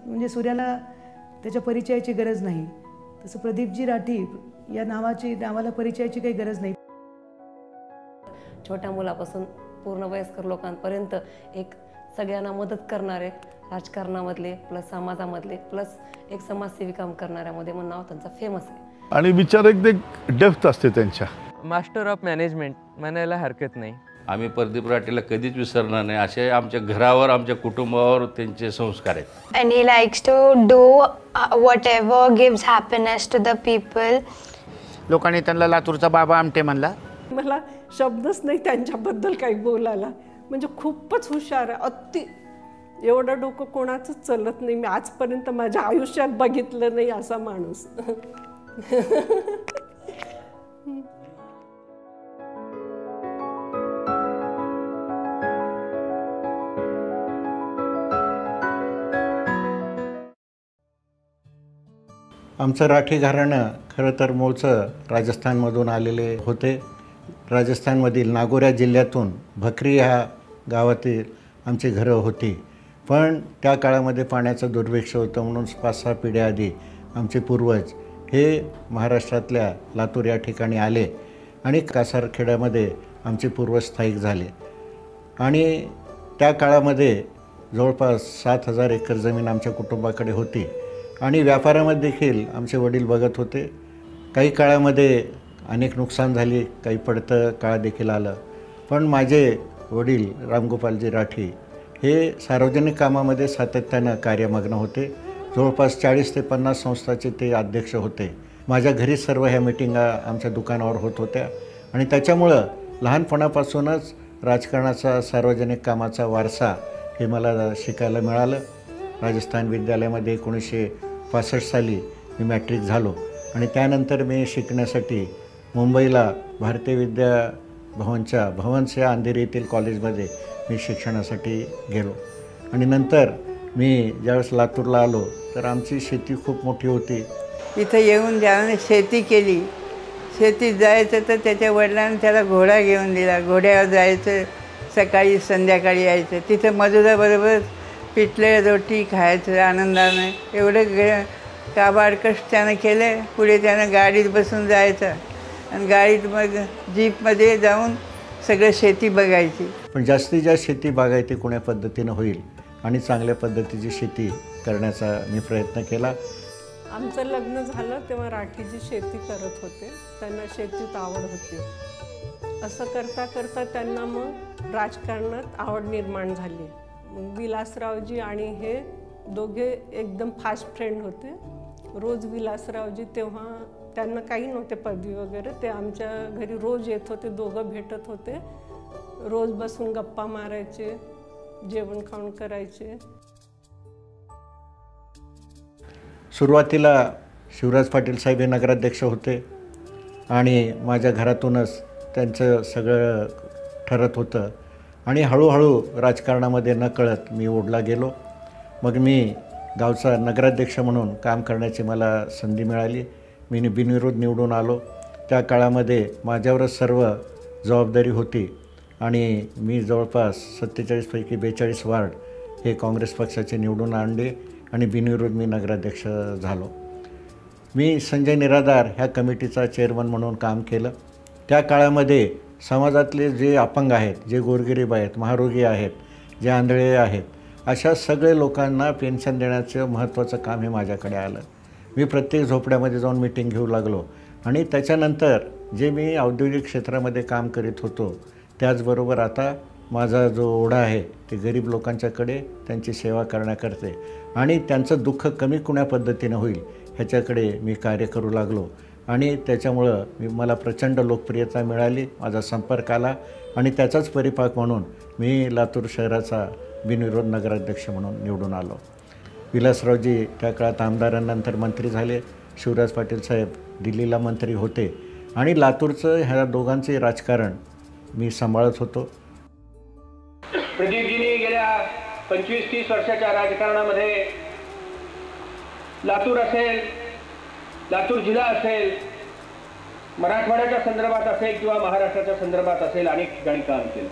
म्हणजे सूर्याला त्याच्या परिचयाची गरज नाही, तसं प्रदीपजी राठी या नावाला परिचयाची काही गरज नाही. छोट्या मुलापासून पूर्ण वयस्कर लोकांपर्यंत एक सगळ्यांना मदत करणारे, राजकारणामधले प्लस समाजामधले प्लस एक समाजसेवी काम करणाऱ्यामध्ये म्हणून नाव त्यांचं फेमस आहे. आणि विचार एक डेप्थ असते त्यांच्या. मास्टर ऑफ मॅनेजमेंट म्हणायला हरकत नाही. आम्ही प्रदीप राठीला कधीच विसरणार नाही. असे आमच्या घरावर, आमच्या कुटुंबावर त्यांचे संस्कार आहेत. And he likes to do whatever gives happiness to the people. लोकांनी त्यांना लातूरचा बाबा आमटे म्हणला. मला शब्दच नाही त्यांच्याबद्दल काही बोलायला. म्हणजे खूपच हुशार आहे, अति. एवढं डोकं कोणाचंच चलत नाही. मी आजपर्यंत माझ्या आयुष्यात बघितलं नाही असा माणूस. आमचं राठी घराणं खरं तर मूळचं राजस्थानमधून आलेले होते. राजस्थानमधील नागोऱ्या जिल्ह्यातून भकरी ह्या गावातील आमची घरं होती. पण त्या काळामध्ये पाण्याचं दुर्भिक्ष होतं म्हणून 5-6 पिढ्या आधी आमचे पूर्वज हे महाराष्ट्रातल्या लातूर या ठिकाणी आले आणि कासारखेड्यामध्ये आमचे पूर्वज स्थायिक झाले. आणि त्या काळामध्ये जवळपास 7,000 एकर जमीन आमच्या कुटुंबाकडे होती आणि व्यापारामध्ये देखील आमचे वडील बघत होते. काही काळामध्ये अनेक नुकसान झाली, काही पडतं काळ देखील आलं. पण माझे वडील रामगोपालजी राठी हे सार्वजनिक कामामध्ये सातत्यानं कार्यमग्न होते. जवळपास 40 ते 50 संस्थाचे ते अध्यक्ष होते. माझ्या घरी सर्व ह्या मिटिंगा आमच्या दुकानावर होत होत्या आणि त्याच्यामुळं लहानपणापासूनच राजकारणाचा, सार्वजनिक कामाचा वारसा हे मला शिकायला मिळालं. राजस्थान विद्यालयामध्ये 1965 साली मी मॅट्रिक झालो आणि त्यानंतर मी शिकण्यासाठी मुंबईला भारतीय विद्या भवनच्या भवन्स या अंधेरी येथील कॉलेजमध्ये मी शिक्षणासाठी गेलो. आणि नंतर मी ज्यावेळेस लातूरला आलो तर आमची शेती खूप मोठी होती. इथं येऊन ज्याने शेती केली, शेतीत जायचं तर त्याच्या वडिलांनी त्याला घोडा घेऊन दिला. घोड्यावर जायचं, सकाळी संध्याकाळी यायचं. तिथं मजुराबरोबर पिठले रोटी खायचं आनंदाने. एवढं काबाड कष्ट त्यानं केलं. पुढे त्यानं गाडीत बसून जायचं आणि गाडीत मग जीपमध्ये जाऊन सगळं शेती बघायची. पण जास्तीत जास्त शेती बागायती कोण्या पद्धतीनं होईल आणि चांगल्या पद्धतीची शेती करण्याचा मी प्रयत्न केला. आमचं लग्न झालं तेव्हा राठीजी शेती करत होते. त्यांना शेतीत आवड होती. असं करता करता त्यांना मग राजकारणात आवड निर्माण झाली. मग विलासरावजी आणि हे दोघे एकदम फास्ट फ्रेंड होते. रोज विलासरावजी, तेव्हा त्यांना काही नव्हते पदवी वगैरे, ते आमच्या घरी रोज येत होते. दोघं भेटत होते. रोज बसून गप्पा मारायचे, जेवण खाऊन करायचे. सुरुवातीला शिवराज पाटील साहेब हे नगराध्यक्ष होते आणि माझ्या घरातूनच त्यांचं सगळं ठरत होतं. आणि हळूहळू राजकारणामध्ये नकळत मी ओढला गेलो. मग मी गावचा नगराध्यक्ष म्हणून काम करण्याची मला संधी मिळाली. मी बिनविरोध निवडून आलो. त्या काळामध्ये माझ्यावरच सर्व जबाबदारी होती आणि मी जवळपास 47 पैकी 42 वार्ड हे काँग्रेस पक्षाचे निवडून आणले आणि बिनविरोध मी नगराध्यक्ष झालो. मी संजय निराधार ह्या कमिटीचा चेअरमन म्हणून काम केलं. त्या काळामध्ये समाजातले जे अपंग आहेत, जे गोरगरीब आहेत, महारोगी आहेत, जे आंधळे आहेत, अशा सगळे लोकांना पेन्शन देण्याचं महत्त्वाचं काम हे माझ्याकडे आलं. मी प्रत्येक झोपड्यामध्ये जाऊन मीटिंग घेऊ लागलो आणि त्याच्यानंतर जे मी औद्योगिक क्षेत्रामध्ये काम करीत होतो त्याचबरोबर आता माझा जो ओढा आहे ते गरीब लोकांच्याकडे त्यांची सेवा करण्याकरते आणि त्यांचं दुःख कमी कुण्या पद्धतीनं होईल ह्याच्याकडे मी कार्य करू लागलो. आणि त्याच्यामुळं मला प्रचंड लोकप्रियता मिळाली. माझा संपर्क आला आणि त्याचाच परिपाक म्हणून मी लातूर शहराचा बिनविरोध नगराध्यक्ष म्हणून निवडून आलो. विलासरावजी त्या काळात आमदारांनंतर मंत्री झाले. शिवराज पाटील साहेब दिल्लीला मंत्री होते आणि लातूरचं ह्या दोघांचे राजकारण मी सांभाळत होतो. प्रदीपजींनी गेल्या 25-30 वर्षाच्या राजकारणामध्ये लातूर असेल, लातूर जिल्हा असेल, मराठवाड्याच्या संदर्भात असेल किंवा महाराष्ट्राच्या संदर्भात असेल अनेक ठिकाणी काम केलं.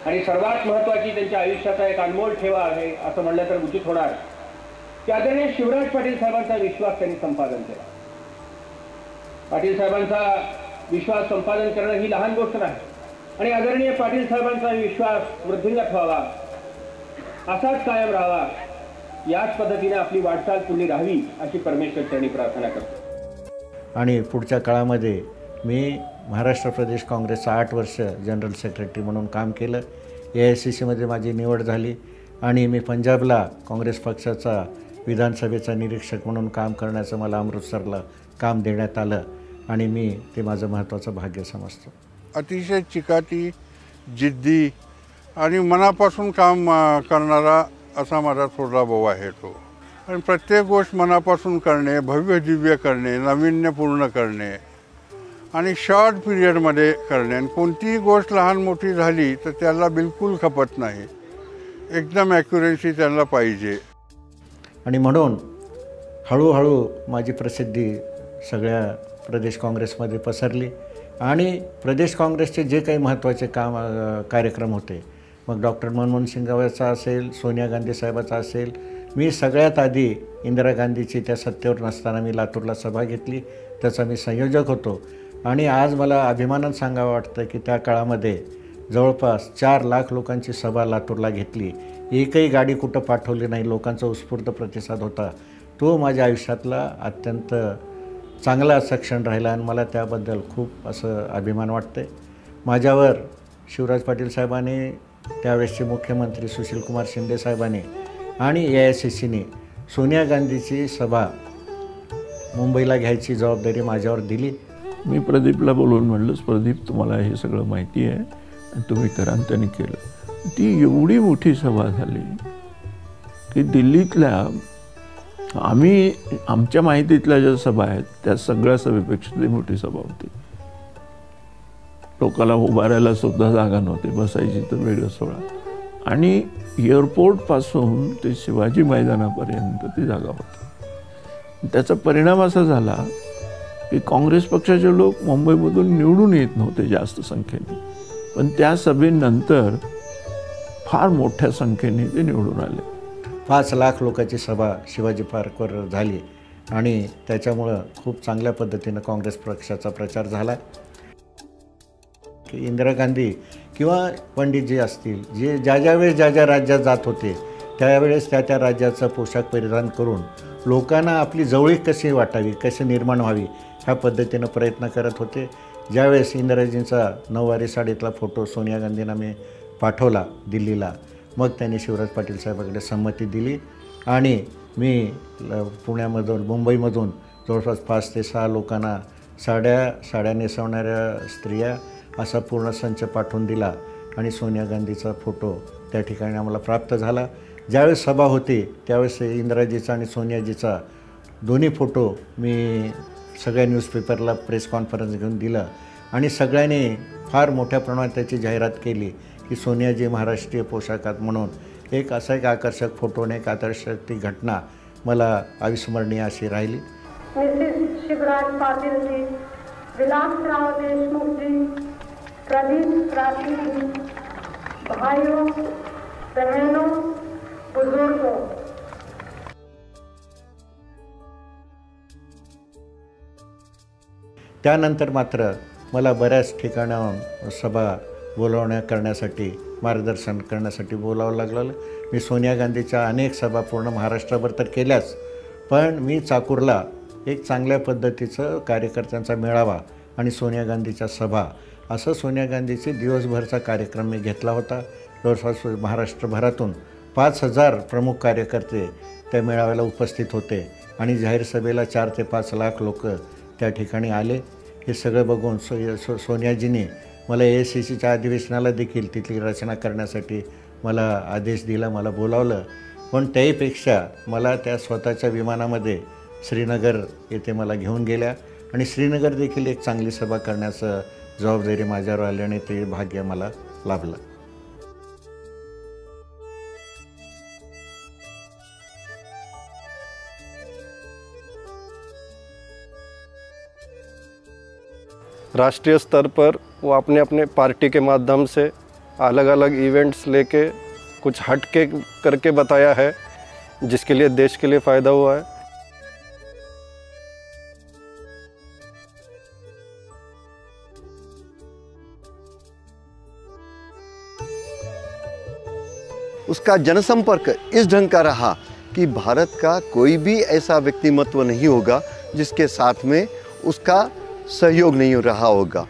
आणि सर्वात महत्त्वाची त्यांच्या आयुष्याचा एक अनमोल ठेवा आहे असं म्हणलं तर उचित होणार की आदरणीय शिवराज पाटील साहेबांचा विश्वास त्यांनी संपादन केला. पाटील साहेबांचा विश्वास संपादन करणं ही लहान गोष्ट नाही आणि आदरणीय पाटील साहेबांचा विश्वास वृद्धिंगत व्हावा, असाच कायम राहावा, याच पद्धतीने आपली वाटचाल पुढे राहावी अशी परमेश्वर चरणी प्रार्थना करतो. आणि पुढच्या काळामध्ये मी महाराष्ट्र प्रदेश काँग्रेसचा 8 वर्ष जनरल सेक्रेटरी म्हणून काम केलं. AICCमध्ये माझी निवड झाली आणि मी पंजाबला काँग्रेस पक्षाचा विधानसभेचा निरीक्षक म्हणून काम करण्याचं मला अमृतसरला काम देण्यात आलं आणि मी ते माझं महत्त्वाचं भाग्य समजतो. अतिशय चिकाटी, जिद्दी आणि मनापासून काम करणारा असा माझा थोरला भाऊ आहे तो. आणि प्रत्येक गोष्ट मनापासून करणे, भव्य दिव्य करणे, नाविन्यपूर्ण करणे आणि शॉर्ट पिरियडमध्ये करणे. आणि कोणतीही गोष्ट लहान मोठी झाली तर त्याला बिलकुल खपत नाही, एकदम ॲक्युरेसी त्याला पाहिजे. आणि म्हणून हळूहळू माझी प्रसिद्धी सगळ्या प्रदेश काँग्रेसमध्ये पसरली आणि प्रदेश काँग्रेसचे जे काही महत्त्वाचे कार्यक्रम होते, मग डॉक्टर मनमोहन सिंगांचा असेल, सोनिया गांधी साहेबाचा असेल, मी सगळ्यात आधी इंदिरा गांधीची त्या सत्तेवर नसताना मी लातूरला सभा घेतली, त्याचा मी संयोजक होतो. आणि आज मला अभिमानानं सांगावं वाटतं की त्या काळामध्ये जवळपास 4 लाख लोकांची सभा लातूरला घेतली. एकही गाडी कुठं पाठवली नाही, लोकांचा उत्स्फूर्त प्रतिसाद होता. तो माझ्या आयुष्यातला अत्यंत चांगला असा क्षण राहिला आणि मला त्याबद्दल खूप असं अभिमान वाटते. माझ्यावर शिवराज पाटील साहेबांनी, त्यावेळेसचे मुख्यमंत्री सुशीलकुमार शिंदे साहेबांनी आणि AICCने सोनिया गांधीची सभा मुंबईला घ्यायची जबाबदारी माझ्यावर दिली. मी प्रदीपला बोलवून म्हटलं, प्रदीप तुम्हाला हे सगळं माहिती आहे आणि तुम्ही करा. आणि त्यांनी केलं. ती एवढी मोठी सभा झाली की दिल्लीतल्या आमच्या माहितीतल्या ज्या सभा आहेत त्या सगळ्या सभेपेक्षा ती मोठी सभा होती. लोकांना उभारायला सुद्धा जागा नव्हती, बसायची तर वेगळं सोळा. आणि एअरपोर्टपासून ते शिवाजी मैदानापर्यंत ती जागा होती. त्याचा परिणाम असा झाला की काँग्रेस पक्षाचे लोक मुंबईमधून निवडून येत नव्हते जास्त संख्येने, पण त्या सभेनंतर फार मोठ्या संख्येने ते निवडून आले. 5 लाख लोकांची सभा शिवाजी पार्कवर झाली आणि त्याच्यामुळं खूप चांगल्या पद्धतीनं काँग्रेस पक्षाचा प्रचार झाला. की इंदिरा गांधी किंवा पंडितजी असतील, जे ज्या वेळेस ज्या राज्यात जात होते त्यावेळेस त्या राज्याचा पोशाख परिधान करून लोकांना आपली जवळीक कशी वाटावी, कशी निर्माण व्हावी ह्या पद्धतीनं प्रयत्न करत होते. ज्यावेळेस इंदिराजींचा 9वारी साडीतला फोटो सोनिया गांधींना मी पाठवला दिल्लीला, मग त्यांनी शिवराज पाटील साहेबांकडे संमती दिली आणि मी पुण्यामधून मुंबईमधून जवळपास 5 ते 6 लोकांना साड्या नेसवणाऱ्या स्त्रिया असा पूर्ण संच पाठवून दिला आणि सोनिया गांधीचा फोटो त्या ठिकाणी आम्हाला प्राप्त झाला. ज्यावेळेस सभा होती त्यावेळेस इंदिराजीचा आणि सोनियाजीचा दोन्ही फोटो मी सगळ्या न्यूजपेपरला प्रेस कॉन्फरन्स घेऊन दिलं आणि सगळ्यांनी फार मोठ्या प्रमाणात त्याची जाहिरात केली की सोनियाजी महाराष्ट्रीय पोशाखात म्हणून एक आकर्षक फोटो आणि एक आकर्षक ती घटना मला अविस्मरणीय अशी राहिली. मिसेस शिवराज पाटील जी, विलासराव देशमुख जी, प्रदीप राठी जी, भाइयों बहनों बुजुर्गों, त्यानंतर मात्र मला बऱ्याच ठिकाणाहून सभा करण्यासाठी मार्गदर्शन करण्यासाठी बोलावं लागलं. मी सोनिया गांधीच्या अनेक सभा पूर्ण महाराष्ट्रभर तर केल्याच, पण मी चाकूरला एक चांगल्या पद्धतीचं कार्यकर्त्यांचा मेळावा आणि सोनिया गांधीच्या सभा असं सोनिया गांधीचे दिवसभरचा कार्यक्रम मी घेतला होता. जवळपास महाराष्ट्रभरातून 5000 प्रमुख कार्यकर्ते त्या मेळाव्याला उपस्थित होते आणि जाहीर सभेला 4 ते 5 लाख लोक त्या ठिकाणी आले. हे सगळं बघून सोनियाजींनी मला AICCच्या अधिवेशनाला देखील तिथली रचना करण्यासाठी मला आदेश दिला, मला बोलावलं. पण त्याहीपेक्षा मला त्या स्वतःच्या विमानामध्ये श्रीनगर येथे मला घेऊन गेल्या आणि श्रीनगर देखील एक चांगली सभा करण्याचं जबाबदारी माझ्यावर आल्याने ते भाग्य मला लाभलं. राष्ट्रीय स्तर पर वो अपने अपने पार्टी के माध्यम से अलग अलग इवेंट्स लेके कुछ हट के करके बताया है जिसके लिए देश के लिए फ़ायदा हुआ है। उसका जनसंपर्क इस ढंग का रहा कि भारत का कोई भी ऐसा व्यक्तिमत्व नहीं होगा जिसके साथ में उसका सहयोग नहीं रहा होगा।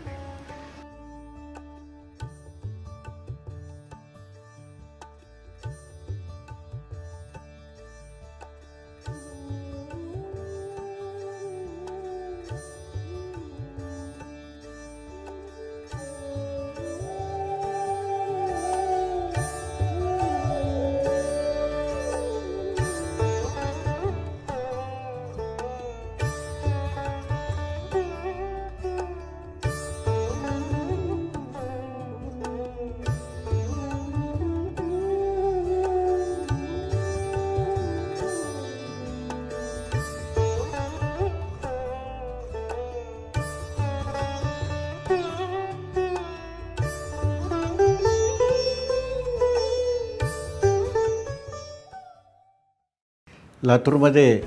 लातूरमध्ये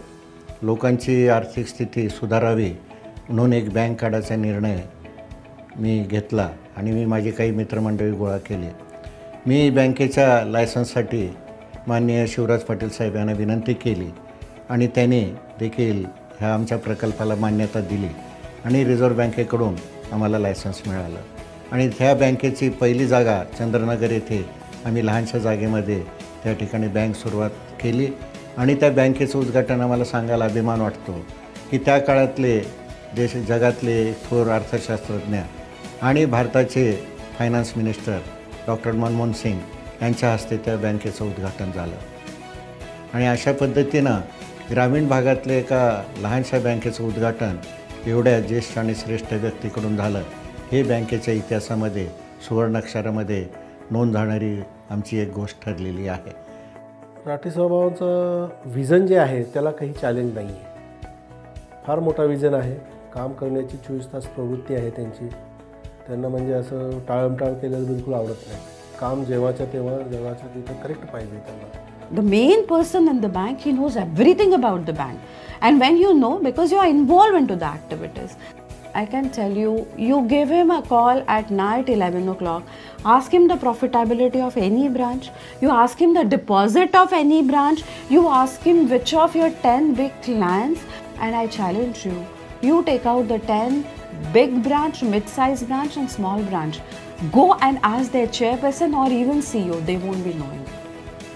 लोकांची आर्थिक स्थिती सुधारावी म्हणून एक बँक काढायचा निर्णय मी घेतला आणि मी माझी काही मित्रमंडळी गोळा केली। मी बँकेच्या लायसन्ससाठी माननीय शिवराज पाटील साहेब यांना विनंती केली आणि त्यांनी देखील ह्या आमच्या प्रकल्पाला मान्यता दिली आणि रिझर्व्ह बँकेकडून आम्हाला लायसन्स मिळालं आणि ह्या बँकेची पहिली जागा चंद्रनगर येथे आम्ही लहानशा जागेमध्ये त्या ठिकाणी बँक सुरुवात केली आणि त्या बँकेचं उद्घाटन आम्हाला सांगायला अभिमान वाटतो की त्या काळातले जगातले थोर अर्थशास्त्रज्ञ आणि भारताचे finance minister doctor Manmohan Singh यांच्या हस्ते त्या बँकेचं उद्घाटन झालं आणि अशा पद्धतीनं ग्रामीण भागातले एका लहानशा बँकेचं उद्घाटन एवढ्या ज्येष्ठ आणि श्रेष्ठ व्यक्तीकडून झालं हे बँकेच्या इतिहासामध्ये सुवर्णाक्षरामध्ये नोंद झाणारी आमची एक गोष्ट ठरलेली आहे। राठी साहेबांचं विजन जे आहे त्याला काही चॅलेंज नाही आहे, फार मोठा विजन आहे। काम करण्याची 24 तास प्रवृत्ती आहे त्यांची। त्यांना म्हणजे असं टाळमटाळ केलेलं बिलकुल आवडत नाही। काम जेव्हाच्या तेव्हा जेव्हाच्या तिथं करेक्ट पाहिजे त्यांना। The main person in the bank, he knows everything about the bank, and when you know, because you are involved into the activities, I can tell you, you give him a call at night 11 o'clock, ask him the profitability of any branch, you ask him the deposit of any branch, you ask him which of your 10 big clients, and I challenge you, you take out the 10 big branch, mid-size branch and small branch, go and ask their chairperson or even CEO, they won't be knowing it.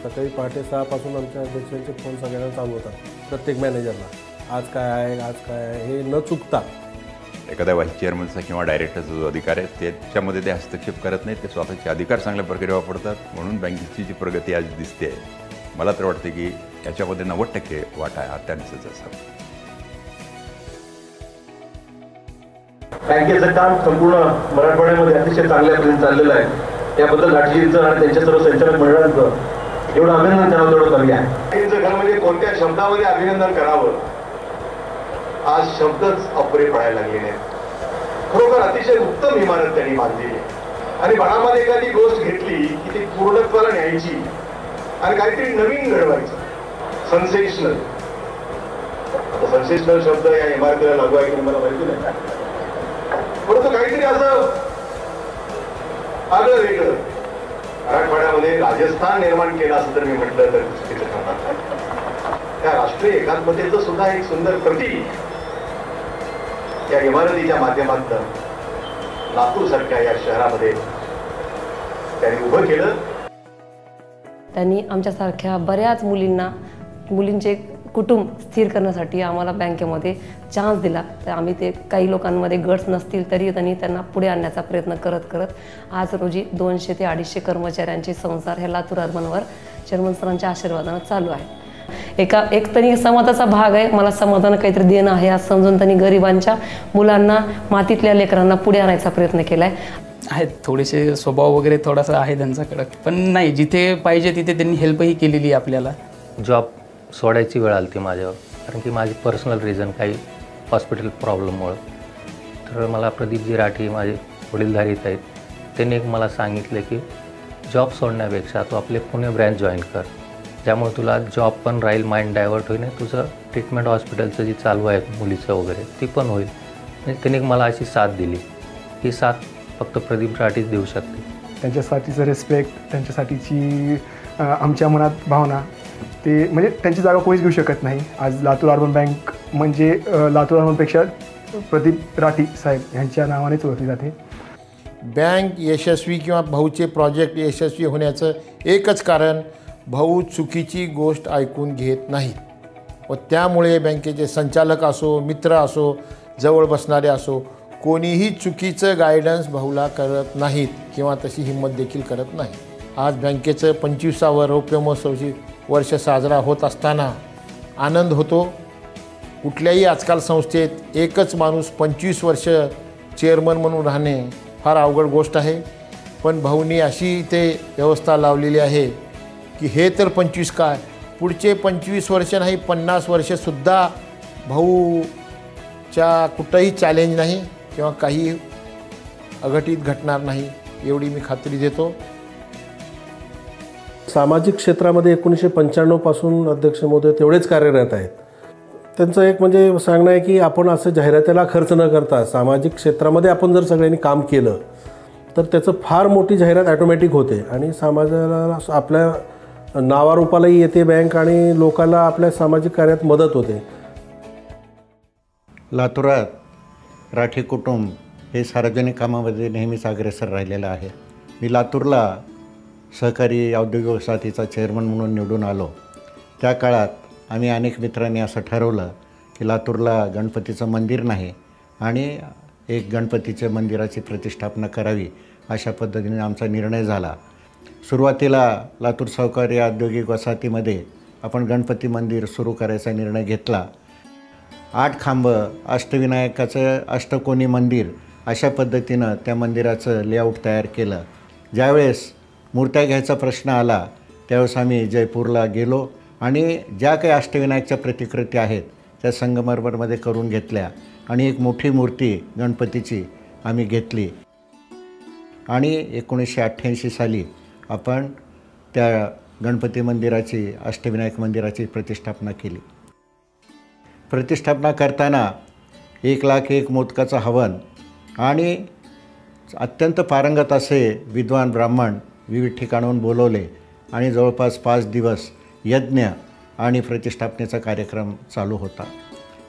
सकाळी पहाटे 6 पासून आमच्या अध्यक्षांचे phone सगळ्यांना चालू होतात, प्रत्येक मॅनेजरला आज काय आहे आज काय आहे हे न चुकता। एखाद्या व्हाईस चेअरमनचा किंवा डायरेक्टरचा जो अधिकार आहे त्याच्यामध्ये ते हस्तक्षेप करत नाहीत, ते स्वतःचे अधिकार चांगल्या प्रकारे वापरतात, म्हणून बँकेची जी प्रगती आज दिसते आहे मला तर वाटते की याच्यामध्ये 90% वाटा आहे त्यांचाच असावा। बँकेचं काम संपूर्ण मराठवाड्यामध्ये अतिशय चांगल्या पद्धतीने चाललेलं आहे, त्याबद्दल लाठीजींचं आणि त्यांच्या सर्व संचालक मंडळांचं एवढं अभिनंदन करावं तेवढं कमी आहे। त्यांचं घर म्हणजे कोणत्या शब्दामध्ये अभिनंदन करावं आज शब्दच अपुरे पडायला लागलेले आहेत। खरोखर अतिशय उत्तम इमारत त्यांनी बांधलेली आहे आणि बाळामध्ये एखादी गोष्ट घेतली की ती पूर्णत्वाला न्यायची आणि काहीतरी नवीन घडवायचं। सेन्सेशनल, आता सेन्सेशनल शब्द या इमारतीला लागू आहे की मला माहिती नाही, परंतु काहीतरी असं आगळं वेगळं मराठवाड्यामध्ये राजस्थान निर्माण केलं असं तर मी म्हटलं तर चुकीचं ठरणार नाही। त्या राष्ट्रीय एकात्मतेचं सुद्धा एक सुंदर प्रतीक या इमारतीच्या माध्यमातून लातूर सारख्या या शहरामध्ये त्यांनी उभं केलं। त्यांनी आमच्यासारख्या बऱ्याच मुलींचे कुटुंब स्थिर करण्यासाठी आम्हाला बँकेमध्ये चान्स दिला। तर आम्ही ते काही लोकांमध्ये गट्स नसतील तरी त्यांना पुढे आणण्याचा प्रयत्न करत करत आज रोजी 200 ते 250 कर्मचाऱ्यांचे संसार हे लातूर अर्बनवर चेअरमन सरांच्या आशीर्वादानं चालू आहे। एक तरी समाजाचा भाग आहे, मला समाजानं काहीतरी देणं आहे असं समजून त्यांनी गरिबांच्या मुलांना मातीतल्या लेकरांना पुढे आणायचा प्रयत्न केला आहे। थोडेसे स्वभाव वगैरे थोडासा आहे त्यांचा कडक, पण नाही जिथे पाहिजे तिथे त्यांनी हेल्पही केलेली आपल्याला। जॉब सोडायची वेळ आली ती माझ्यावर, कारण की माझी पर्सनल रिझन काही हॉस्पिटल प्रॉब्लेममुळं। तर मला प्रदीपजी राठी माझे वडीलधारीत आहेत, त्यांनी एक मला सांगितलं की जॉब सोडण्यापेक्षा तू आपले पुणे ब्रँच जॉईन कर, ज्यामुळे तुला जॉब पण राहील, माइंड डायव्हर्ट होईल आणि तुझं ट्रीटमेंट हॉस्पिटलचं जी चालू आहे मुलीचं वगैरे ती पण होईल. म्हणजे त्यांनी मला अशी साथ दिली. ही साथ फक्त प्रदीप राठीच देऊ शकते. त्यांच्यासाठीचं रिस्पेक्ट, त्यांच्यासाठीची आमच्या मनात भावना, ते म्हणजे त्यांची जागा कोणीच घेऊ शकत नाही. आज लातूर अर्बन बँक म्हणजे लातूर अर्बनपेक्षा प्रदीप राठी साहेब यांच्या नावानेच ओळखली जाते. बँक यशस्वी किंवा भाऊचे प्रोजेक्ट यशस्वी होण्याचं एकच कारण, भाऊ चुकीची गोष्ट ऐकून घेत नाहीत व त्यामुळे बँकेचे संचालक असो, मित्र असो, जवळ बसणारे असो, कोणीही चुकीचं गायडन्स भाऊला करत नाहीत किंवा तशी हिंमत देखील करत नाही. आज बँकेचं 25वा रौप्य महोत्सवाची वर्ष साजरा होत असताना आनंद होतो. कुठल्याही आजकाल संस्थेत एकच माणूस 25 वर्ष चेअरमन म्हणून राहणे फार अवघड गोष्ट आहे. पण भाऊनी अशी इथे व्यवस्था लावलेली आहे की हे तर 25 काय, पुढचे 25 वर्ष नाही 50 वर्षसुद्धा भाऊच्या कुठंही चॅलेंज नाही किंवा काही अघटित घटणार नाही एवढी मी खात्री देतो. सामाजिक क्षेत्रामध्ये 1995 पासून अध्यक्ष महोदय तेवढेच कार्यरत आहेत. त्यांचं एक म्हणजे सांगणं आहे की आपण असं जाहिरातीला खर्च न करता सामाजिक क्षेत्रामध्ये आपण जर सगळ्यांनी काम केलं तर त्याचं फार मोठी जाहिरात ॲटोमॅटिक होते आणि समाजाला आपल्या नावारूपालाही येते बँक आणि लोकांना आपल्या सामाजिक कार्यात मदत होते. लातूरात राठी कुटुंब हे सार्वजनिक कामामध्ये नेहमीच अग्रेसर राहिलेलं आहे. मी लातूरला सहकारी औद्योगिक वसाहतीचा चेअरमन म्हणून निवडून आलो. त्या काळात आम्ही अनेक मित्रांनी असं ठरवलं की लातूरला गणपतीचं मंदिर नाही आणि एक गणपतीच्या मंदिराची प्रतिष्ठापना करावी, अशा पद्धतीने आमचा निर्णय झाला. सुरुवातीला लातूर सहकारी औद्योगिक वसाहतीमध्ये आपण गणपती मंदिर सुरू करायचा निर्णय घेतला. 8 खांब, अष्टविनायकाचं अष्टकोनी मंदिर अशा पद्धतीनं त्या मंदिराचं लेआउट तयार केलं. ज्यावेळेस मूर्त्या घ्यायचा प्रश्न आला त्यावेळेस आम्ही जयपूरला गेलो आणि ज्या काही अष्टविनायकच्या प्रतिकृती आहेत त्या संगमरमरमध्ये करून घेतल्या आणि एक मोठी मूर्ती गणपतीची आम्ही घेतली आणि 1988 साली आपण त्या गणपती मंदिराची, अष्टविनायक मंदिराची प्रतिष्ठापना केली. प्रतिष्ठापना करताना 1,01,000 मोदकाचं हवन आणि अत्यंत पारंगत असे विद्वान ब्राह्मण विविध ठिकाणाहून बोलवले आणि जवळपास 5 दिवस यज्ञ आणि प्रतिष्ठापनेचा कार्यक्रम चालू होता.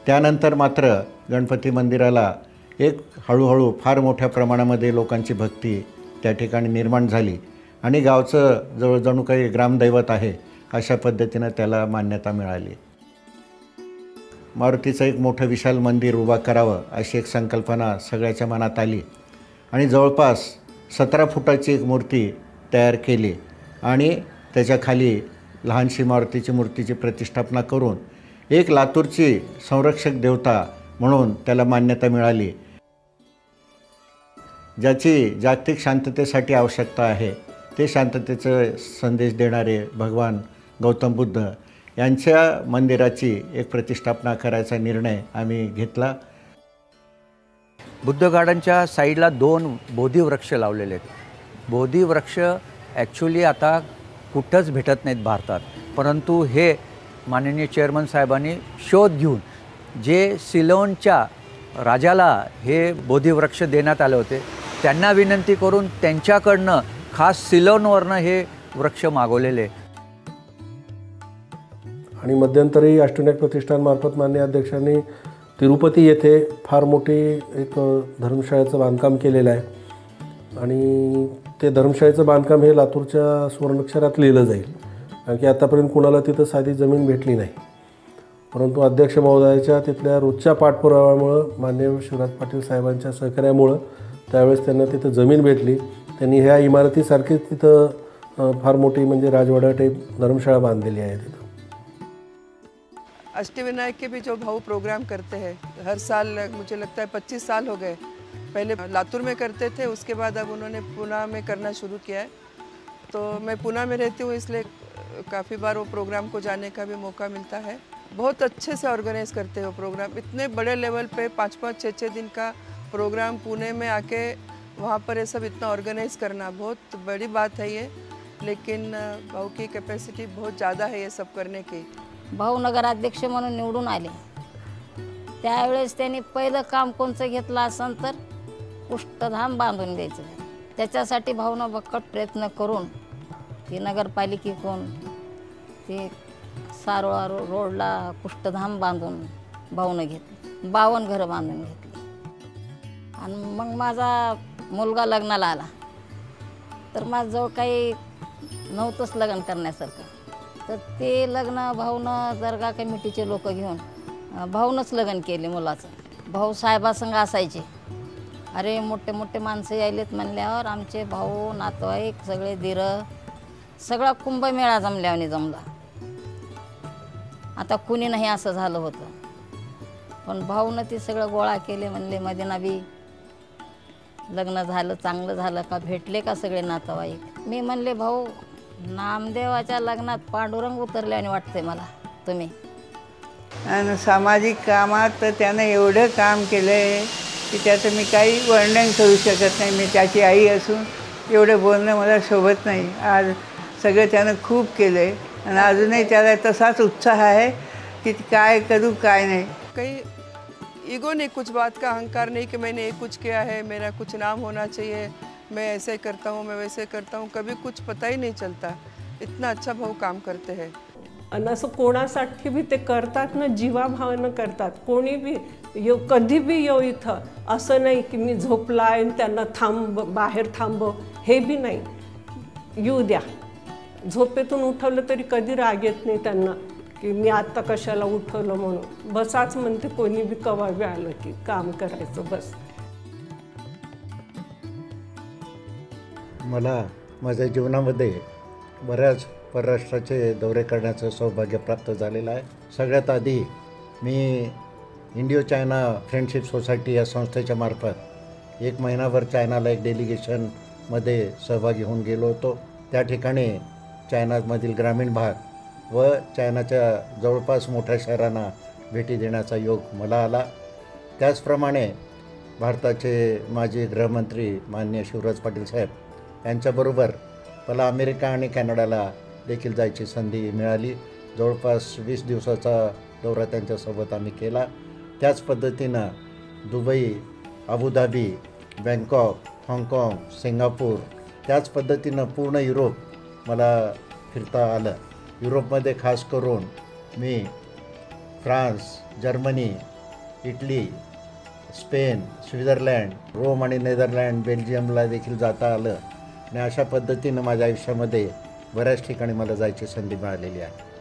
त्यानंतर मात्र गणपती मंदिराला एक हळूहळू फार मोठ्या प्रमाणामध्ये लोकांची भक्ती त्या ठिकाणी निर्माण झाली आणि गावचं जणू काही ग्रामदैवत आहे अशा पद्धतीनं त्याला मान्यता मिळाली. मारुतीचं एक मोठं विशाल मंदिर उभा करावं अशी एक संकल्पना सगळ्याच्या मनात आली आणि जवळपास 17 फुटाची एक मूर्ती तयार केली आणि त्याच्या खाली लहानशी मारुतीची मूर्तीची प्रतिष्ठापना करून एक लातूरची संरक्षक देवता म्हणून त्याला मान्यता मिळाली. ज्याची जागतिक शांततेसाठी आवश्यकता आहे ते शांततेचा संदेश देणारे भगवान गौतम बुद्ध यांच्या मंदिराची एक प्रतिष्ठापना करायचा निर्णय आम्ही घेतला. बुद्ध गार्डनच्या साईडला 2 बोधिवृक्ष लावलेले आहेत. बोधिवृक्ष ॲक्च्युली आता कुठंच भेटत नाहीत भारतात, परंतु हे माननीय चेअरमन साहेबांनी शोध घेऊन जे सिलोनच्या राजाला हे बोधिवृक्ष देण्यात आले होते त्यांना विनंती करून त्यांच्याकडनं खास सिलोनवरनं हे वृक्ष मागवलेले. आणि मध्यंतरी अष्टविनायक प्रतिष्ठानमार्फत माननीय अध्यक्षांनी तिरुपती येथे फार मोठी एक धर्मशाळेचं बांधकाम केलेलं आहे आणि ते धर्मशाळेचं बांधकाम हे लातूरच्या सुवर्णाक्षरात लिहिलं जाईल, कारण की आतापर्यंत कुणाला तिथं साधी जमीन भेटली नाही. परंतु अध्यक्ष महोदयाच्या तिथल्या रोजच्या पाठपुराव्यामुळं, माननीय शिवराज पाटील साहेबांच्या सहकार्यामुळं त्यावेळेस त्यांना तिथं जमीन भेटली. त्यांनी ह्या इमारतीसारखीच तिथं फार मोठी म्हणजे राजवाडा टाईप धर्मशाळा बांधलेली आहे तिथं. अष्टविनायक के भी जो भाऊ प्रोग्राम करते हैं हर साल, मुझे लगता है 25 साल हो गए. पहले लातूर में करते थे, उसके बाद अब उन्होंने पुणे में करना शुरू किया है. तो मैं पुणे में रहती हूँ, इसलिए काफ़ी बार वो प्रोग्राम को जाने का भी मौका मिलता है. बहुत अच्छे से ऑर्गेनाइज करते हैं वो प्रोग्राम. इतने बड़े लेवल पे 5-5, 6-6 दिन का प्रोग्राम पुणे में आके वहाँ पर ये सब इतना ऑर्गेनाइज करना बहुत बड़ी बात है. ये लेकिन भाऊ की कैपेसिटी बहुत ज़्यादा है ये सब करने की। भाऊ नगराध्यक्ष म्हणून निवडून आले त्यावेळेस त्यांनी पहिलं काम कोणचं घेतलं असेल तर कुष्ठधाम बांधून द्यायचं। त्याच्यासाठी भाऊनं बक्कट प्रयत्न करून ती नगरपालिकेकडून ते सारोळा रोडला कुष्ठधाम बांधून भाऊनं घेतलं, 52 घरं बांधून घेतली। आणि मग माझा मुलगा लग्नाला आला तर माझ्याजवळ काही नव्हतंच लग्न करण्यासारखं, तर ते लग्न भाऊनं दर्गा कमिटीचे लोक घेऊन भाऊनंच लग्न केले मुलाचं। भाऊ साहेबासंग असायचे, अरे मोठे मोठे माणसं यायलेत म्हणल्यावर आमचे भाऊ नातेवाईक सगळे दिरं सगळा कुंभमेळा जमल्याने जमला। आता कुणी नाही असं झालं होतं, पण भाऊनं ते सगळं गोळा केले। म्हणले मदिना बी लग्न झालं चांगलं झालं का, भेटले का सगळे नातेवाईक? मी म्हणले भाऊ नामदेवाच्या लग्नात पांडुरंग उतरल्याने वाटते मला तुम्ही। आणि सामाजिक कामात तर त्यानं एवढं काम केलं आहे की त्याचं मी काही वर्णन करू शकत नाही। मी त्याची आई असून एवढं बोलणं मला शोभत नाही। आज सगळं त्यानं खूप केलं आहे आणि अजूनही त्याला तसाच उत्साह आहे की काय करू काय नाही। कहीं ईगो नहीं, कुछ बात का अहंकार नहीं कि मैंने ये कुछ किया है, मेरा कुछ नाम होना चाहिए, मैं ऐसे करता हूँ, मैं वैसे करता हूँ, कभी कुछ पता ही नहीं चलता। इतना अच्छा भाऊ काम करते हैं। आणि असं कोणासाठी बी ते करतात ना, जीवाभावानं करतात। कोणी बी येऊ, कधी बी येऊ इथं, असं नाही की मी झोपला आहे त्यांना बाहेर थांबव, हे बी नाही। येऊ द्या, झोपेतून उठवलं तरी कधी राग येत नाही त्यांना की मी आत्ता कशाला उठवलं म्हणून। बसाच म्हणते, कोणी बी कवा बी आलं की काम करायचं बस। मला माझ्या जीवनामध्ये बऱ्याच परराष्ट्राचे दौरे करण्याचं सौभाग्य प्राप्त झालेलं आहे। सगळ्यात आधी मी इंडियो चायना फ्रेंडशिप सोसायटी या संस्थेच्या मार्फत 1 महिनाभर चायनाला एक डेलिगेशनमध्ये सहभागी होऊन गेलो होतो। त्या ठिकाणी चायनामधील ग्रामीण भाग व चायनाच्या जवळपास मोठ्या शहरांना भेटी देण्याचा योग मला आला। त्याचप्रमाणे भारताचे माजी गृहमंत्री माननीय शिवराज पाटील साहेब यांच्याबरोबर मला अमेरिका आणि कॅनडाला देखील जायची संधी मिळाली। जवळपास 20 दिवसाचा दौरा त्यांच्यासोबत आम्ही केला। त्याच पद्धतीनं दुबई, अबुधाबी, बँकॉक, हाँगकाँग, सिंगापूर, त्याच पद्धतीनं पूर्ण युरोप मला फिरता आलं। युरोपमध्ये खास करून मी France, Germany, Italy, Spain, Switzerland, Rome आणि नेदरलँड, बेल्जियमला देखील जाता आलं आणि अशा पद्धतीनं माझ्या आयुष्यामध्ये बऱ्याच ठिकाणी मला जायची संधी मिळालेली आहे।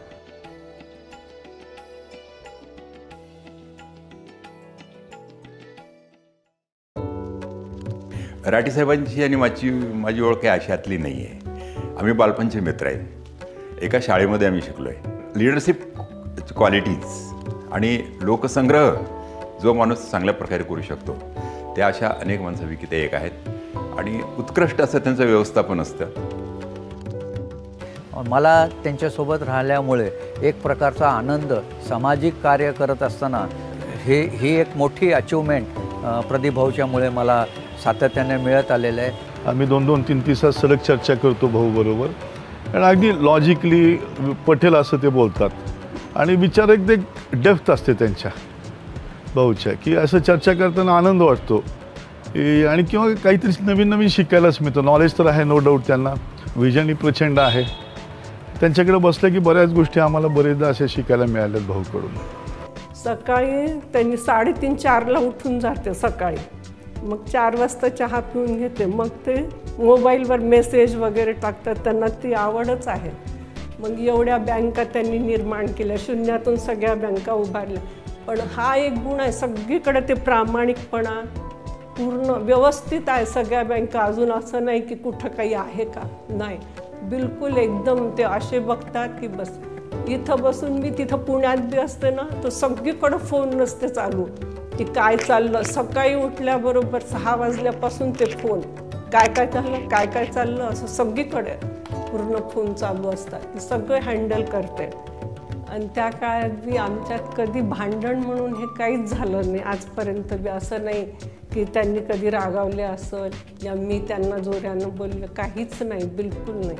राठी साहेबांची आणि माझी ओळख काही अशातली नाही आहे। आम्ही बालपणचे मित्र आहेत, एका शाळेमध्ये आम्ही शिकलो आहे। लिडरशिप क्वालिटीज आणि लोकसंग्रह जो माणूस चांगल्या प्रकारे करू शकतो त्या अशा अनेक माणसांपैकी ते एक आहेत आणि उत्कृष्ट असं त्यांचं व्यवस्थापन असतं। मला त्यांच्यासोबत राहिल्यामुळे एक प्रकारचा आनंद, सामाजिक कार्य करत असताना ही एक मोठी अचिव्हमेंट प्रदीप भाऊच्यामुळे मला सातत्याने मिळत आलेलं आहे। आम्ही 2-2, 3-3 तास सलग चर्चा करतो भाऊ बरोबर आणि अगदी लॉजिकली पटेल असं ते बोलतात आणि विचार एक डेप्थ असते त्यांच्या भाऊच्या की असं चर्चा करताना आनंद वाटतो आणि किंवा काहीतरी नवीन शिकायलाच मिळतं। नॉलेज तर आहे नो डाऊट, त्यांना विजनही प्रचंड आहे। त्यांच्याकडे बसलं की बऱ्याच गोष्टी आम्हाला बरेचदा अशा शिकायला मिळाल्यात भाऊकडून। सकाळी त्यांनी 3:30-4ला उठून जाते सकाळी, मग 4 वाजता चहा पिऊन घेते, मग ते मोबाईलवर मेसेज वगैरे टाकतात, त्यांना ती आवडच आहे। मग एवढ्या बँका त्यांनी निर्माण केल्या, शून्यातून सगळ्या बँका उभारल्या। पण हा एक गुण आहे सगळीकडे, ते प्रामाणिकपणा पूर्ण व्यवस्थित आहे सगळ्या बँका। अजून असं नाही की कुठं काही आहे का, नाही, बिलकुल एकदम ते असे बघतात की बस इथं बसून मी तिथं पुण्यात बी असते ना तर सगळीकडं फोन नसते चालू की काय चाललं। सकाळी उठल्याबरोबर 6 वाजल्यापासून ते फोन, काय झालं, काय चाललं, असं सगळीकडे पूर्ण फोन चालू असतात। ती सगळं हँडल करते आणि त्या काळात बी आमच्यात कधी भांडण म्हणून हे काहीच झालं नाही आजपर्यंत बी। असं नाही की त्यांनी कधी रागावले असेल या मी त्यांना जोऱ्यानं बोललं, काहीच नाही, बिलकुल नाही।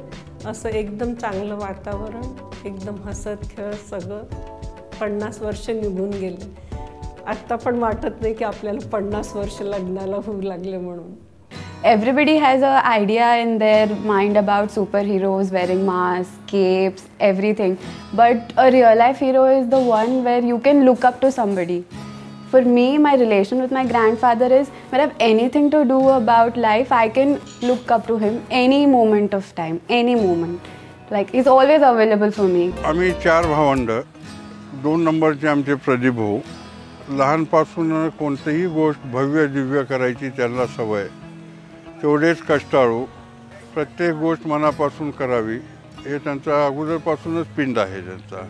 असं एकदम चांगलं वातावरण, एकदम हसत खेळत सगळं 50 वर्ष निघून गेले. आत्ता पण वाटत नाही की आपल्याला 50 वर्ष लग्नाला होऊ लागले म्हणून. Everybody has an idea in their mind about superheroes wearing masks, capes, everything. But a real life hero is the one where you can look up to somebody. For me, my relation with my grandfather is when I have anything to do about life, I can look up to him any moment of time, any moment. Like he's always available for me. आम्ही 4 भावंड, 2 नंबरचे आमचे प्रदीप भाऊ. लहानपासून कोणतीही गोष्ट भव्य दिव्य करायची त्यांना सवय. तेवढेच कष्टाळू, प्रत्येक गोष्ट मनापासून करावी हे त्यांचा अगोदरपासूनच पिंड आहे त्यांचा.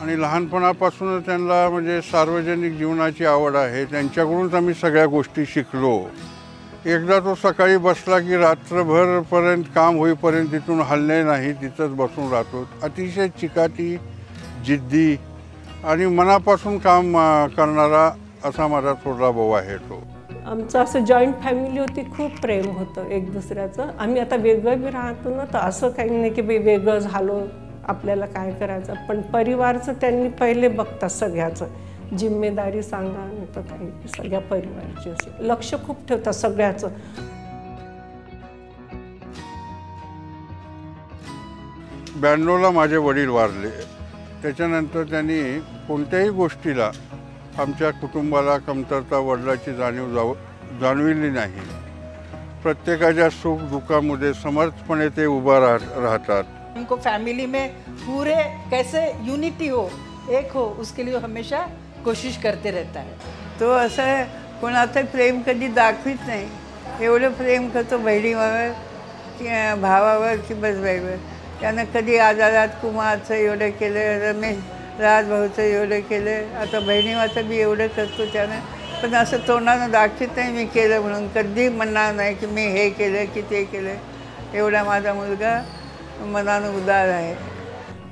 आणि लहानपणापासूनच त्यांना म्हणजे सार्वजनिक जीवनाची आवड आहे. त्यांच्याकडूनच आम्ही सगळ्या गोष्टी शिकलो. एकदा तो सकाळी बसला की रात्रभरपर्यंत काम होईपर्यंत तिथून हलणे नाही, तिथंच बसून राहतो. अतिशय चिकाटी, जिद्दी आणि मनापासून काम करणारा असा माझा थोरला भाऊ आहे तो. आमचं असं जॉईंट फॅमिली होती, खूप प्रेम होतं एक दुसऱ्याचं. आम्ही आता वेगळं बी राहतो ना, तर असं काही नाही की वेगळं झालो आपल्याला काय करायचं. पण परिवारचं त्यांनी पहिले बघतात सगळ्याचं, जिम्मेदारी सांगा नाही तर काही, सगळ्या परिवाराची असं लक्ष खूप ठेवतात सगळ्याचं. ब्याण्णवला माझे वडील वारले. त्याच्यानंतर त्यांनी कोणत्याही गोष्टीला आमच्या कुटुंबाला कमतरता वडिलाची जाणविली नाही. प्रत्येकाच्या सुख दुःखामध्ये समर्थपणे ते उभा राहतात. उनको फैमिली में पूरे कैसे यूनिटी हो, एक हो, उसके लिए हमेशा कोशिश करते रहता है. तो असं कोणाचं प्रेम कधी दाखवित नाही. एवढं प्रेम करतो बहिणीवर की भावावर की बसबाईवर. त्यानं कधी आजारात कुमारचं एवढं केलं, रमेश राजभाऊचं एवढं केलं, आता बहिणीवाचं बी एवढं करतो त्यानं. पण असं तोंडानं दाखवत नाही मी केलं म्हणून, कधी म्हणणार नाही की मी हे केलं की ते केलं. एवढा माझा मुलगा मनानं उदार आहे.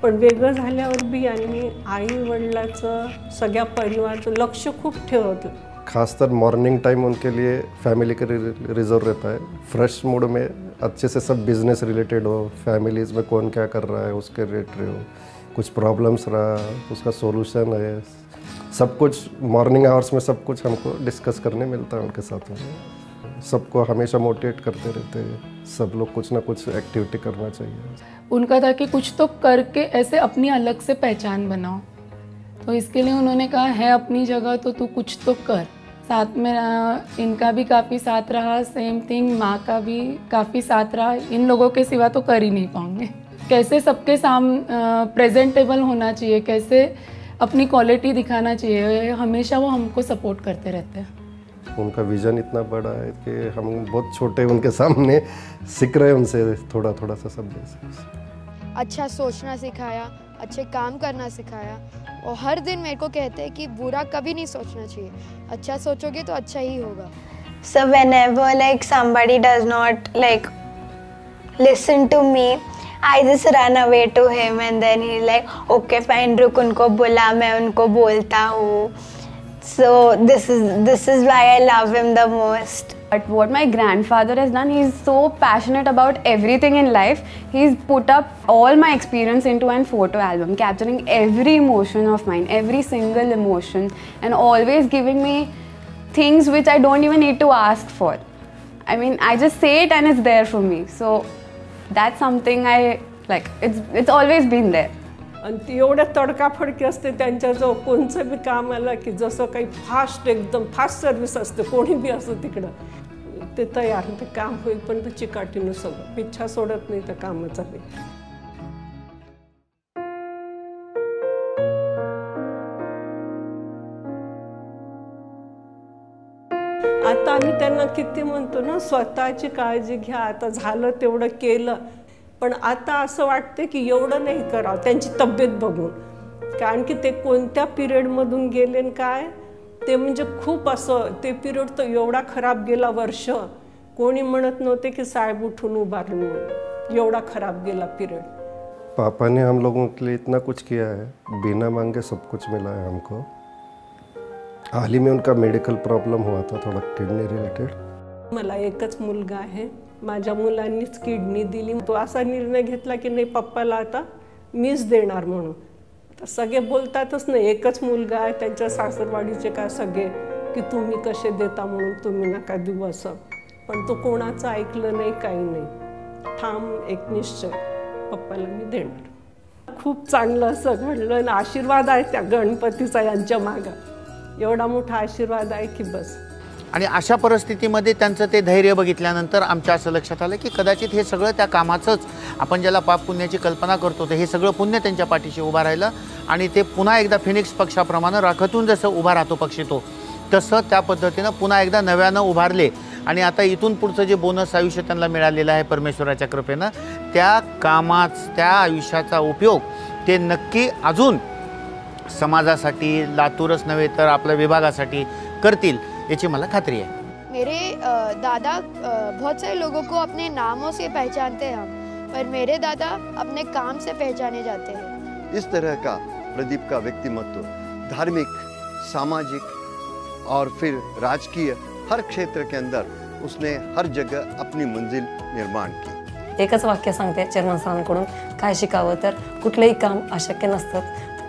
पण वेगळं झाल्यावर बी आणि आई वडिलाचं सगळ्या परिवाराचं लक्ष खूप ठेवतं. खासकर मॉर्निंग टाइम उनके लिए फैमिली के रिजर्व रहता है. फ्रेश मूड में अच्छे से सब बिजनेस रिलेटेड हो, फैमिलीज़ में कौन क्या कर रहा है उसके रिलेटेड हो, कुछ प्रॉब्लम्स रहा उसका सॉल्यूशन है, सब कुछ मॉर्निंग आवर्स में सब कुछ हमको डिस्कस करने मिलता है उनके साथ में. सबको हमेशा मोटिवेट करते रहते हैं. सब लोग कुछ ना कुछ एक्टिविटी करना चाहिए. उनका था कि कुछ तो करके ऐसे अपनी अलग से पहचान बनाओ, तो इसके लिए उन्होंने कहा है अपनी जगह तो तू कुछ तो कर. साथ में इनका भी काफ़ी साथ रहा, सेम थिंग माँ का भी काफ़ी साथ रहा. इन लोगों के सिवा तो कर ही नहीं पाएंगे. कैसे सबके सामने प्रेजेंटेबल होना चाहिए, कैसे अपनी क्वालिटी दिखाना चाहिए, हमेशा वो हमको सपोर्ट करते रहते हैं. उनका विज़न इतना बड़ा है कि हम बहुत छोटे उनके सामने सीख रहे हैं उनसे थोड़ा थोड़ा सा सब. अच्छा सोचना सिखाया, अच्छे काम करना सिखाया, और हर दिन मेरे को कहते हैं कि बुरा कभी नहीं सोचना चाहिए, अच्छा सोचोगे तो अच्छा ही होगा. So whenever like somebody does not like listen to me, I just run away to him and then he like okay fine रुक उनको बुला, मैं उनको बोलता हूँ. So this is why I love him the most. But what my grandfather has done, he's so passionate about everything in life. He's put up all my experience into an photo album, capturing every emotion of mine, every single emotion, and always giving me things which I don't even need to ask for. I mean, I just say it and it's there for me. So that's something I like. It's always been there. आणि ती एवढ्या तडकाफडकी असते त्यांच्याजवळ. कोणचं बी काम आलं की जसं काही फास्ट, एकदम फास्ट सर्व्हिस असते. कोणी बी असं तिकडं ते तयार, ते काम होईपर्यंत चिकाटीनं सगळं, पिच्छा सोडत नाही त्या कामाचा बी. आता आम्ही त्यांना किती म्हणतो ना, स्वतःची काळजी घ्या, आता झालं तेवढं केलं. पण आता असं वाटते की एवढं नाही करावं त्यांची तब्येत बघून. कारण की ते कोणत्या पिरियडमधून गेले काय ते, म्हणजे खूप असं ते पिरियड तर एवढा खराब गेला वर्ष. कोणी म्हणत नव्हते की साहेब उठून उभारले म्हणून. एवढा खराब गेला पिरियड. पापा ने हम लोगों के लिए इतना कुछ किया है, बिना मांगे सब कुछ मिला है हमको. हाल ही में उनका मेडिकल प्रॉब्लम हुआ था थोड़ा किडनी रिलेटेड. मला एकच मुलगा आहे. माझ्या मुलांनीच किडनी दिली. तो असा निर्णय घेतला की नाही, पप्पाला आता मीच देणार म्हणून. तर सगळे बोलतातच नाही, एकच मुलगा आहे, त्यांच्या सासरवाडीचे काय सगळे की तुम्ही कसे देता म्हणून, तुम्ही नका देऊ असं. पण तो कोणाचं ऐकलं नाही, काही नाही. ठाम एक निश्चय, पप्पाला मी देणार. खूप चांगलं असं घडलं आणि आशीर्वाद आहे त्या गणपतीचा यांच्या मागं. एवढा मोठा आशीर्वाद आहे की बस. आणि अशा परिस्थितीमध्ये त्यांचं ते धैर्य बघितल्यानंतर आमच्या असं लक्षात आलं की कदाचित हे सगळं त्या कामाचंच, आपण ज्याला पाप पुण्याची कल्पना करतो, तर हे सगळं पुण्य त्यांच्या पाठीशी उभा राहिलं आणि ते पुन्हा एकदा फिनिक्स पक्षाप्रमाणे राखतून जसं उभा राहतो पक्षी तो, तसं त्या पद्धतीनं पुन्हा एकदा नव्यानं उभारले. आणि आता इथून पुढचं जे बोनस आयुष्य त्यांना मिळालेलं आहे परमेश्वराच्या कृपेनं, त्या त्या आयुष्याचा उपयोग ते नक्की अजून समाजासाठी, लातूरच नव्हे तर आपल्या विभागासाठी करतील याची मला खात्री आहे. मेरे दादा बहुत सारे लोगों को अपने नामों से पहचानते हैं हम, पर मेरे दादा अपने काम से पहचाने जाते हैं. इस तरह का प्रदीप का व्यक्तिमत्व धार्मिक, सामाजिक और फिर राजकीय हर क्षेत्र के अंदर उसने हर जगह अपनी मंजिल निर्माण की. एकच वाक्य सांगते चेअरमन सरांकडून, काय शिकावं तर कुठलंही काम अशक्य नसतं,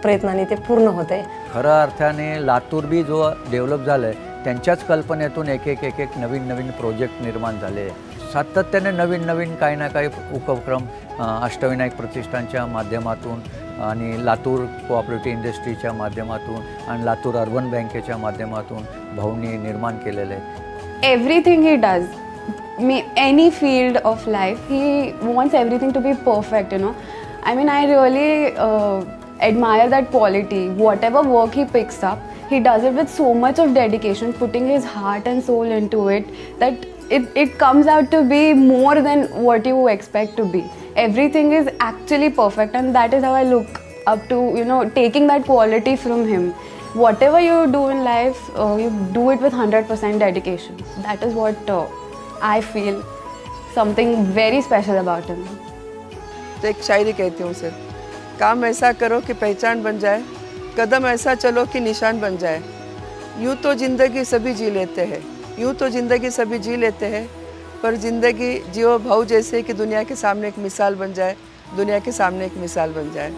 प्रयत्नाने ते पूर्ण होते. खऱ्या अर्थाने लातूर बी जो डेव्हलप झालं आहे त्यांच्याच कल्पनेतून एक एक नवीन प्रोजेक्ट निर्माण झाले. सातत्याने नवीन काही ना काही उपक्रम अष्टविनायक प्रतिष्ठानच्या माध्यमातून आणि लातूर कोऑपरेटिव्ह इंडस्ट्रीच्या माध्यमातून आणि लातूर अर्बन बँकेच्या माध्यमातून भाऊंनी निर्माण केलेलं आहे. Everything he does, any field of life, he wants everything to be perfect, you know. I mean, I really admire that quality. Whatever work he picks up, he does it with so much of dedication, putting his heart and soul into it, that it comes out to be more than what you expect to be. Everything is actually perfect, and that is how I look up to, you know, taking that quality from him. Whatever you do in life, you do it with 100% dedication. That is what I feel something very special about him. तो एक शायरी कहती हूँ sir, काम ऐसा करो कि पहचान बन जाए, कदम ऐसा चलो कि निशान बन जाए. यूँ तो ज़िंदगी सभी जी लेते हैं, यूँ तो ज़िंदगी सभी जी लेते हैं, पर ज़िंदगी जियो भाऊ जैसे कि दुनिया के सामने एक मिसाल बन जाए, दुनिया के सामने एक मिसाल बन जाए.